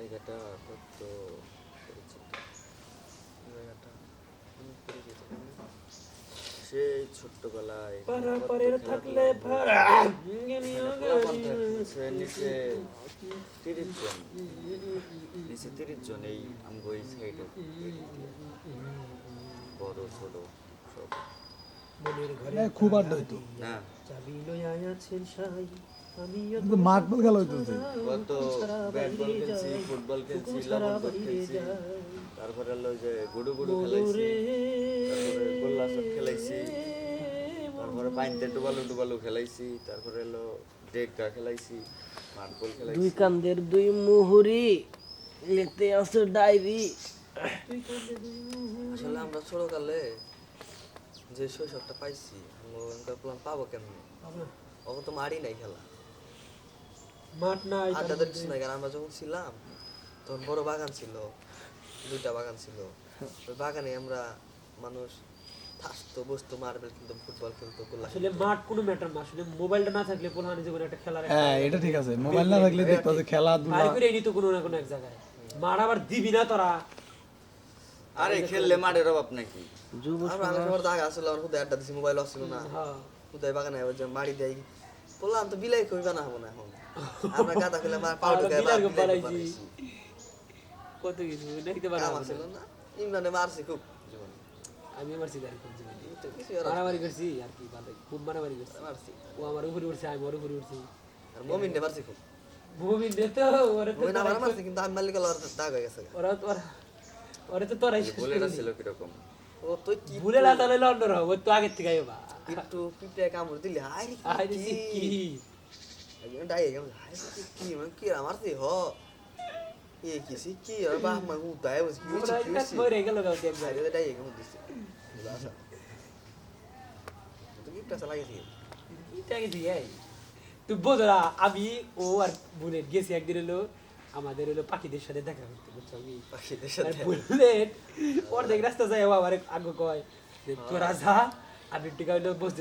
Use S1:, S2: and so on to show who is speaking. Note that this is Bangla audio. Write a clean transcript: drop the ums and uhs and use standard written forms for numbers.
S1: জায়গাটা কত পরিচিত, জায়গাটা অনেক পরিচিত। সেই ছোট্টবেলায় নিচে 30 জন, নিচে 30 জন এই আমগো এই সাইডে, বড় ছোট সব
S2: খুব আড্ডা হইতো।
S1: না
S2: কিন্তু মাঠ বল খেলা হইতেছে।
S1: কত ব্যাট বল খেলছি, ফুটবল খেলছি, লবণ বল খেলছি, তারপরে হলো যে গুডু গুডু খেলাইছি, তারপরে গোল্লা শট খেলাইছি, তারপরে পাইনতে ডুবালু ডুবালু খেলাইছি, তারপরে হলো ডেগা খেলাইছি, মার্বল খেলাইছি।
S3: দুই কান্দের দুই মুহুরি লিখতে আছে ডায়েরি।
S4: আসলে আমরা ছোটকালে যে শৈশবটা পাইছি প্ল্যান পাবো কেমন, ওকে তো মারি নাই খেলা,
S5: মাঠ নাই,
S4: আড্ডা তো কিছু নাই। কারণ আমরা যখন ছিলাম তখন বড় বাগান ছিল, 2টা বাগান ছিল। ওই বাগানে আমরা মানুষ থাকতো, বসতো, মার্বেল খেলতো, ফুটবল খেলতো, গোল্লা
S5: আসলে মাঠ কোনো ম্যাটার না, আসলে মোবাইলটা না থাকলে পোলাহানি জীবনে একটা খেলার
S2: হ্যাঁ এটা ঠিক আছে, মোবাইল না থাকলে দেখতো যে খেলাধুলা
S5: বাইরে করে নিত কোনো না কোনো এক জায়গায়। মাঠ আবার দিবি না তোরা,
S1: আরে খেললে মাঠের অভাব নাকি?
S4: আমরা অনেক সময় জায়গা আসলে আমার খুদে আড্ডা দিছি, মোবাইল আসছিল না,
S5: হ্যাঁ
S4: খুদাই বাগানে ওই যে মারি দেয় বললাম তো বিলাই কইবা না হবো না এখন। আমরা গাদা খেলে পাউডার গায়ে
S5: বিলার
S4: বিলাই
S5: বানাইছি। কত কিছু দেখতে পারা
S4: কাম ছিল না, ইমরানে মারছি খুব জীবনে,
S5: আমি মারছি গাড়ি খুব জীবনে,
S4: তো কিছু আর
S5: মারামারি করছি আর কি, ভালো খুব মারামারি করছি।
S4: মারছি।
S5: ও আমার উপরে উঠছে, আমি ওর উপরে উঠছি।
S4: আর মমিনে মারছি খুব,
S5: ভূমি দে তো ওরে তো
S4: মমিন আমার মারছি কিন্তু আমি মারলে গেল আর দাগ হয়ে গেছে।
S5: ওরা ওরে তো তোরাই শেষ
S1: বলে
S5: করে
S1: ছিল কিরকম?
S4: ও তো কি
S5: ভুলে না তাহলে লন্ডন হবে, ও তো আগের থেকে আইবা।
S4: একটু পিপড়ে কামড় দিলে হাই
S5: আই দিছি কি
S4: একজন ডাই গেল, হাই কি মানে কি মারছি হ এ কি সি কি আর বাহ মা উঠায় বসে কি
S5: ওরা
S4: কি
S5: কাজ করে গেল গাও দেখ
S4: সাইডে ডাই গেল দিছে আচ্ছা তো কি টাকা লাগেছে
S5: এটা কি দিয়ে তুই বোঝরা, আমি ও আর বুলেট গেছি একদিন হলো আমাদের হলো পাখিদের সাথে দেখা করতে, বুঝছো কি
S4: পাখিদের সাথে
S5: বুলেট ওর দেখ রাস্তা যায়, ও আবার আগে কয় যে তোরা যা, আমি টিকা হইলো বসে